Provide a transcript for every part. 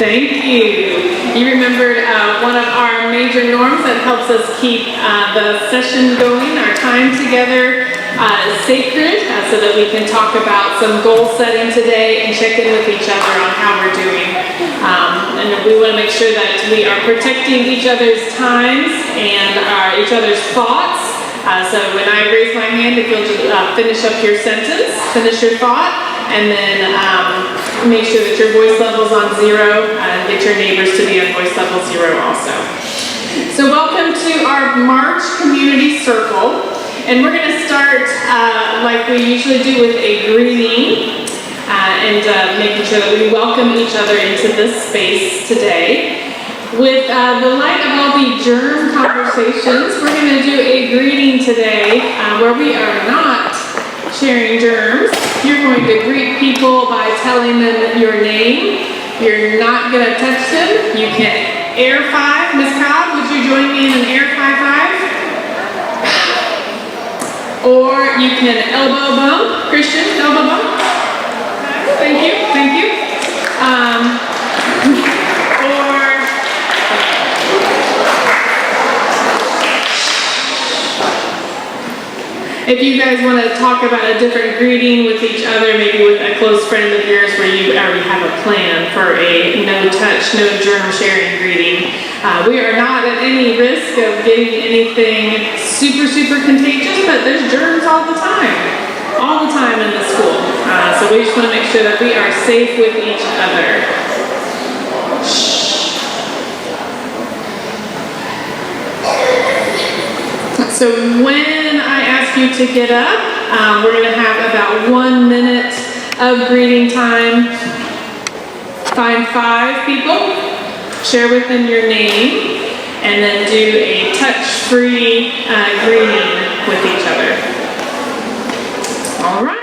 Thank you. You remembered one of our major norms that helps us keep the session going, our time together sacred, so that we can talk about some goal setting today and check in with each other on how we're doing. And we want to make sure that we are protecting each other's times and each other's thoughts. So when I raise my hand, if you'll just finish up your sentence, finish your thought, and then make sure that your voice level's on 0, and get your neighbors to be on voice level 0 also. So welcome to our March Community Circle, and we're going to start like we usually do with a greeting and making sure that we welcome each other into this space today. With the light of all the germ conversations, we're going to do a greeting today where we are not sharing germs. You're going to greet people by telling them your name. You're not going to touch them. You can air five. Miss Cobb, would you join me in an air five? Or you can elbow bump. Christian, elbow bump. Thank you. If you guys want to talk about a different greeting with each other, maybe with a close friend of yours where you already have a plan for a no-touch, no-germ-sharing greeting. We are not at any risk of getting anything super contagious, but there's germs all the time in the school. So we just want to make sure that we are safe with each other. So when I ask you to get up, we're going to have about 1 minute of greeting time. Find 5 people, share with them your name, and then do a touch-free greeting with each other. All right.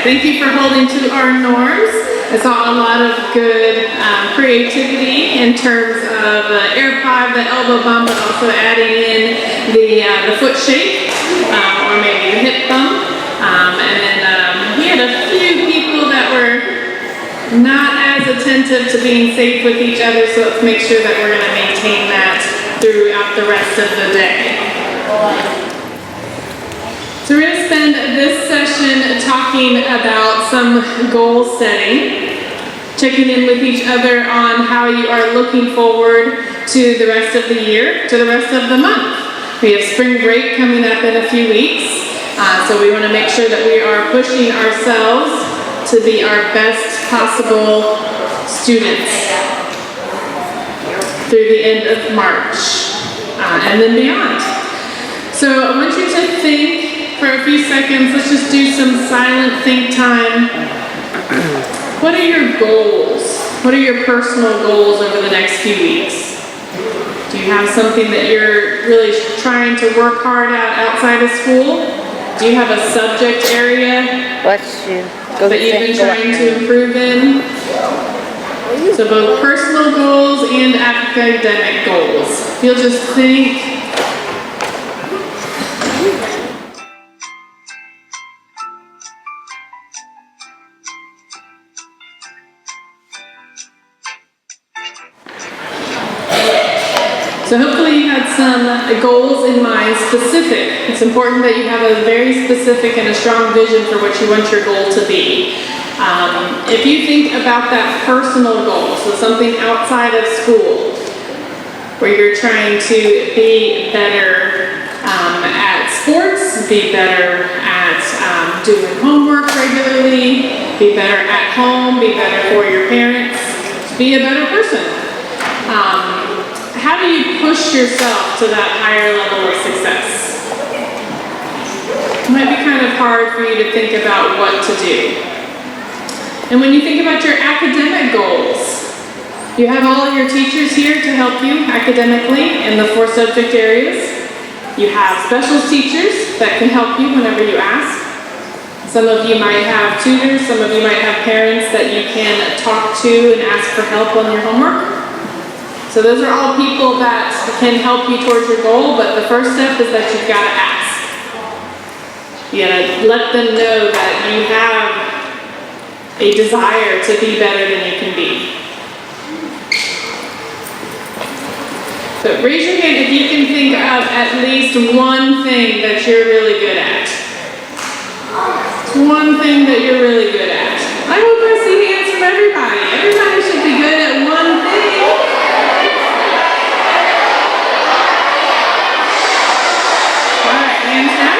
Thank you for holding to our norms. I saw a lot of good creativity in terms of air five, the elbow bump, but also adding in the foot shake or maybe the hip bump. And then we had a few people that were not as attentive to being safe with each other, so let's make sure that we're going to maintain that throughout the rest of the day. So we're going to spend this session talking about some goal setting, checking in with each other on how you are looking forward to the rest of the year, to the rest of the month. We have spring break coming up in a few weeks, so we want to make sure that we are pushing ourselves to be our best possible students through the end of March and then beyond. So I want you to think for a few seconds. Let's just do some silent think time. What are your goals? What are your personal goals over the next few weeks? Do you have something that you're really trying to work hard at outside of school? Do you have a subject area that you've been trying to improve in? So both personal goals and academic goals. If you'll just think. So hopefully you had some goals in mind, specific. It's important that you have a very specific and a strong vision for what you want your goal to be. If you think about that personal goal, so something outside of school, where you're trying to be better at sports, be better at doing homework regularly, be better at home, be better for your parents, be a better person. How do you push yourself to that higher level of success? It might be kind of hard for you to think about what to do. And when you think about your academic goals, you have all of your teachers here to help you academically in the 4 subject areas. You have special teachers that can help you whenever you ask. Some of you might have tutors, some of you might have parents that you can talk to and ask for help on your homework. So those are all people that can help you towards your goal, but the first step is that you've got to ask. You gotta let them know that you have a desire to be better than you can be. But raise your hand if you can think of at least one thing that you're really good at. One thing that you're really good at. I hope I see hands from everybody. Everybody should be good at one thing. All right, hands down.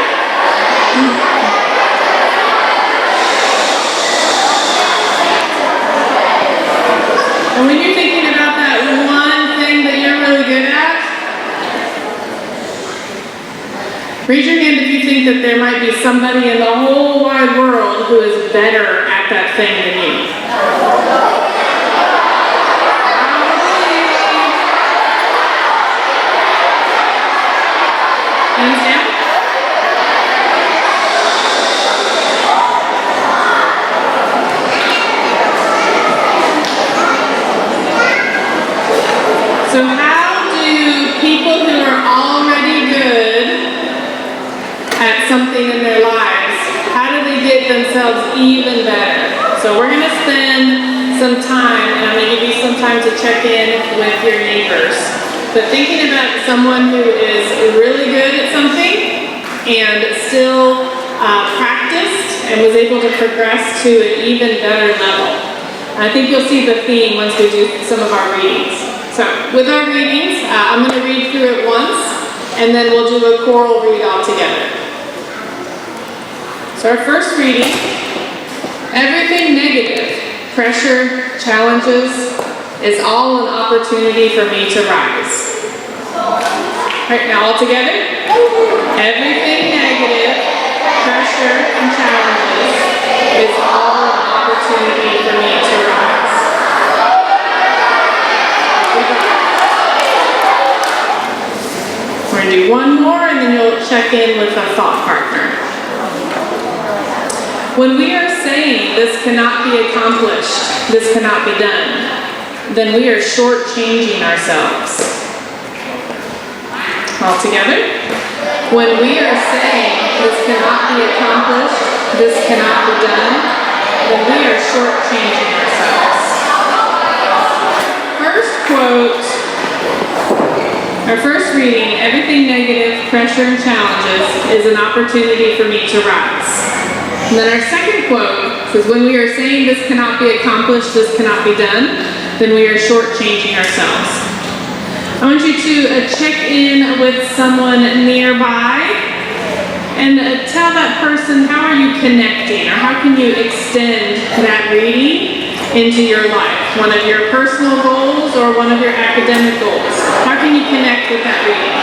And when you're thinking about that one thing that you're really good at, raise your hand if you think that there might be somebody in the whole wide world who is better at that thing than you. Hands down. So how do people who are already good at something in their lives, how do they get themselves even better? So we're going to spend some time, and I'm going to give you some time to check in with your neighbors. But thinking about someone who is really good at something and still practiced and was able to progress to an even better level. And I think you'll see the theme once we do some of our readings. So with our readings, I'm going to read through it once, and then we'll do a choral read all together. So our first reading, everything negative, pressure, challenges, is all an opportunity for me to rise. All right, now all together. Everything negative, pressure, and challenges is all an opportunity for me to rise. We're going to do one more, and then you'll check in with a thought partner. When we are saying this cannot be accomplished, this cannot be done, then we are shortchanging ourselves. All together. When we are saying this cannot be accomplished, this cannot be done, then we are shortchanging ourselves. First quote, our first reading, everything negative, pressure, and challenges is an opportunity for me to rise. And then our second quote says, when we are saying this cannot be accomplished, this cannot be done, then we are shortchanging ourselves. I want you to check in with someone nearby and tell that person, how are you connecting, or how can you extend that reading into your life? One of your personal goals or one of your academic goals. How can you connect with that reading?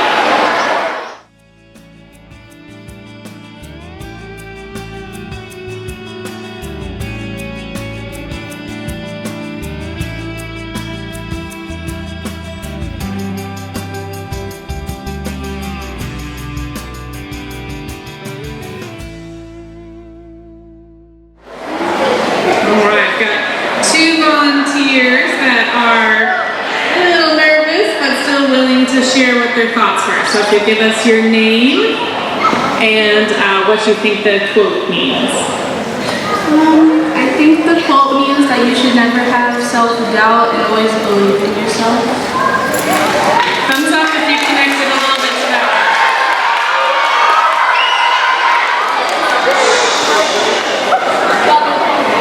Share what their thoughts were. So if you give us your name and what you think the quote means. I think the quote means that you should never have self-doubt and always believe in yourself. Thumbs up if you connected a little bit to that one.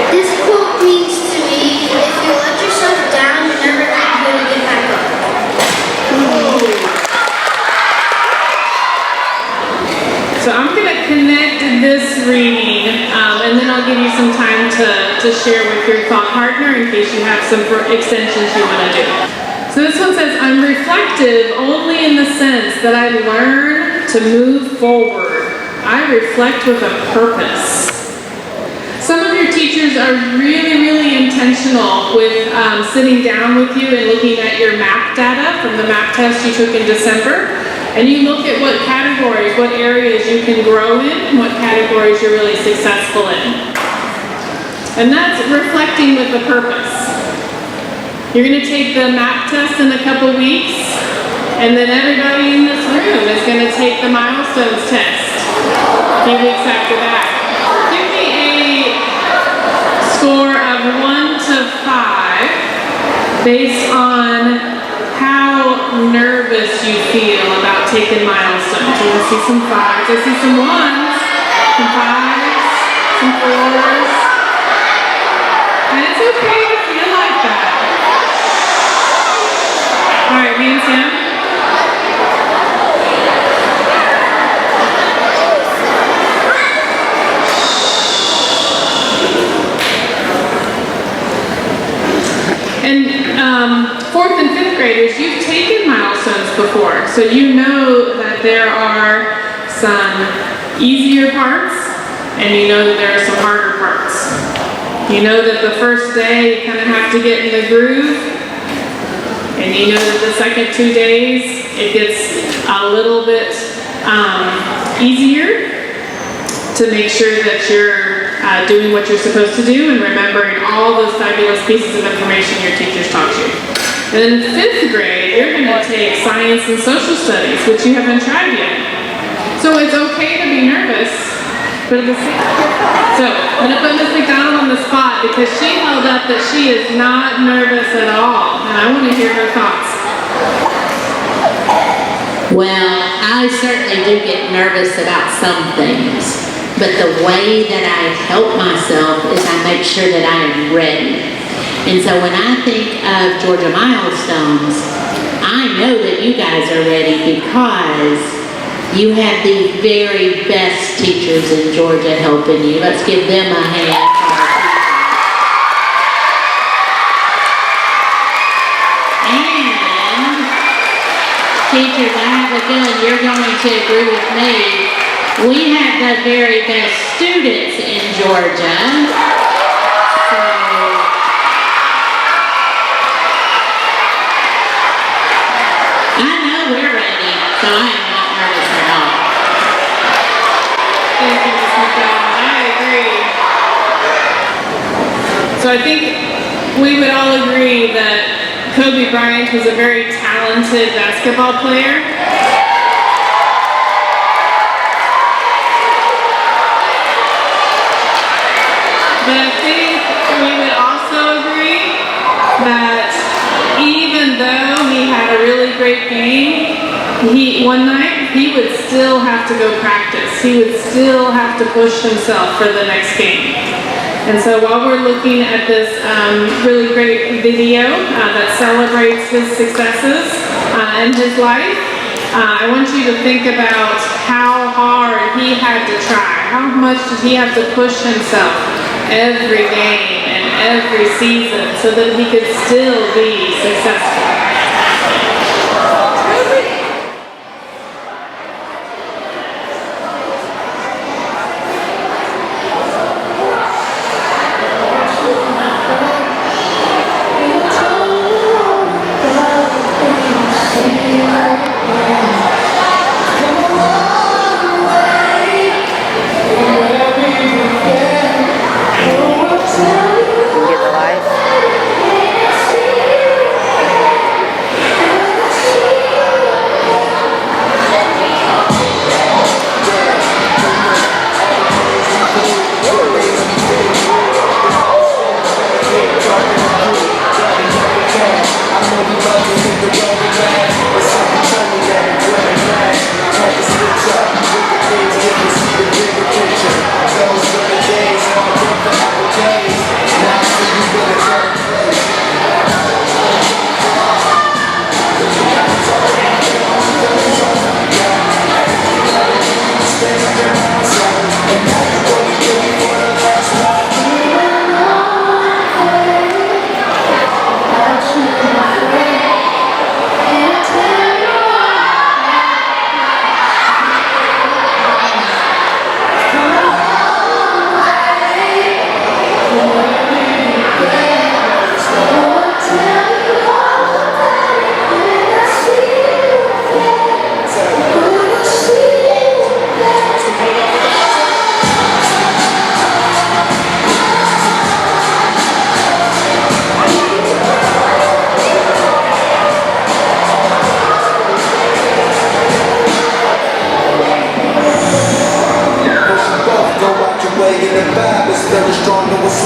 This quote means to me, if you let yourself down, you're never going to get back up. So I'm going to connect this reading, and then I'll give you some time to share with your thought partner in case you have some extensions you want to do. So this one says, I'm reflective only in the sense that I learn to move forward I reflect with a purpose. Some of your teachers are really, really intentional with sitting down with you and looking at your MAP data from the MAP test you took in December. And you look at what categories, what areas you can grow in, and what categories you're really successful in. And that's reflecting with a purpose. You're going to take the MAP test in a couple weeks, and then everybody in this room is going to take the milestones test a few weeks after that. Give me a score of 1 to 5 based on how nervous you feel about taking milestones. I see some 5s, I see some 1s, some 5s, some 4s. And it's okay to feel like that. All right, me and Sam. And 4th and 5th graders, you've taken milestones before, so you know that there are some easier parts, and you know that there are some harder parts. You know that the first day you kind of have to get in the groove, and you know that the second 2 days it gets a little bit easier to make sure that you're doing what you're supposed to do and remembering all those fabulous pieces of information your teachers taught you. And then in 5th grade, you're going to take science and social studies, which you haven't tried yet. So it's okay to be nervous, but at the same time, so I'm going to put Miss McDonald on the spot because she held up that she is not nervous at all, and I want to hear her thoughts. Well, I certainly do get nervous about some things, but the way that I help myself is I make sure that I am ready. And so when I think of Georgia Milestones, I know that you guys are ready because you have the very best teachers in Georgia helping you. Let's give them a hand. And teachers, I have a feeling you're going to agree with me. We have the very best students in Georgia. So, I know we're ready, so I am not nervous at all. Thank you, Ms. McDonald. I agree. So I think we would all agree that Kobe Bryant was a very talented basketball player. But I think we would also agree that even though he had a really great game, one night he would still have to go practice. He would still have to push himself for the next game. And so while we're looking at this really great video that celebrates his successes in his life, I want you to think about how hard he had to try. How much did he have to push himself every game and every season so that he could still be successful.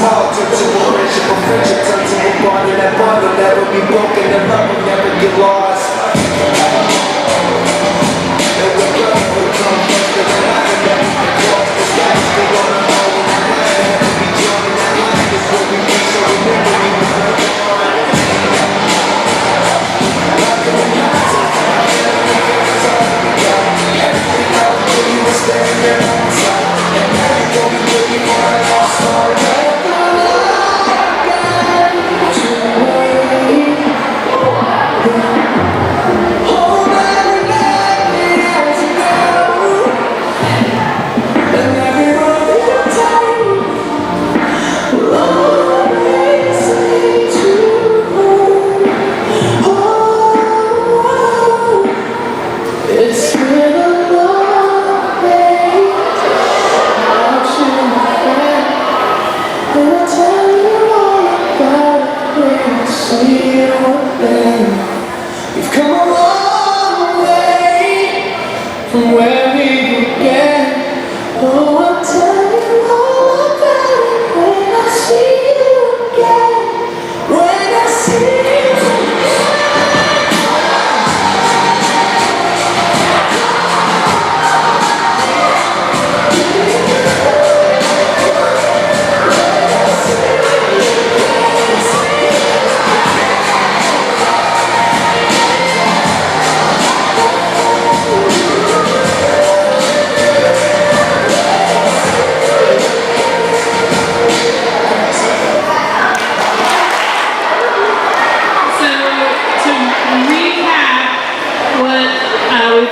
small, turn to a friendship, turn to a bond, and that bond will never be broken, and love will never get lost. And when love will come first, then the line will never be crossed. The sky is still on the ball, and the line will never be drawn, and that line is where we reach, so remember we will never go on. Love in the night, everything I'll do, you will stand there on the side, and everything we do, you want to lost all right. It's been a long day watching my friend, and I'll tell you all about it when I see you again. We've come a long way from where we began. Oh, I'll tell you all about it when I see you again. When I see you again.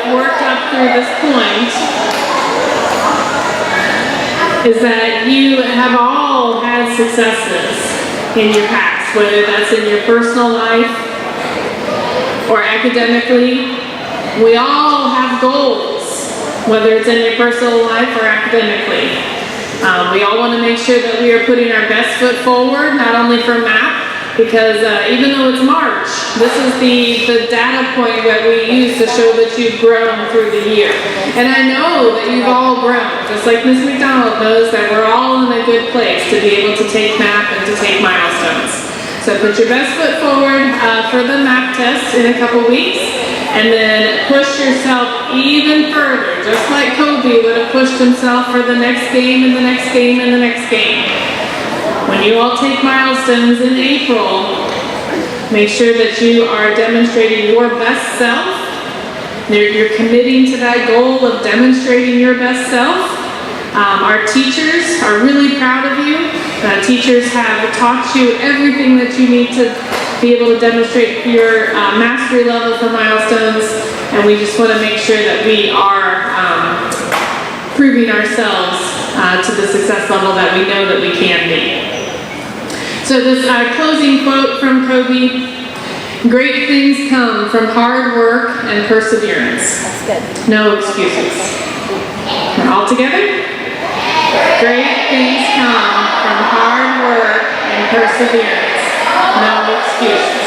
Worked up through this point is that you have all had successes in your past, whether that's in your personal life or academically. We all have goals, whether it's in your personal life or academically. We all want to make sure that we are putting our best foot forward, not only for MAP, because even though it's March, this is the data point that we use to show that you've grown through the year. And I know that you've all grown, just like Ms. McDonald knows that we're all in a good place to be able to take MAP and to take milestones. So put your best foot forward for the MAP test in a couple weeks, and then push yourself even further, just like Kobe would have pushed himself for the next game and the next game and the next game. When you all take milestones in April, make sure that you are demonstrating your best self. You're committing to that goal of demonstrating your best self. Our teachers are really proud of you. Teachers have taught you everything that you need to be able to demonstrate your mastery level for milestones, and we just want to make sure that we are proving ourselves to the success level that we know that we can be. So this closing quote from Kobe: great things come from hard work and perseverance. That's good. No excuses. All together? Great things come from hard work and perseverance. No excuses.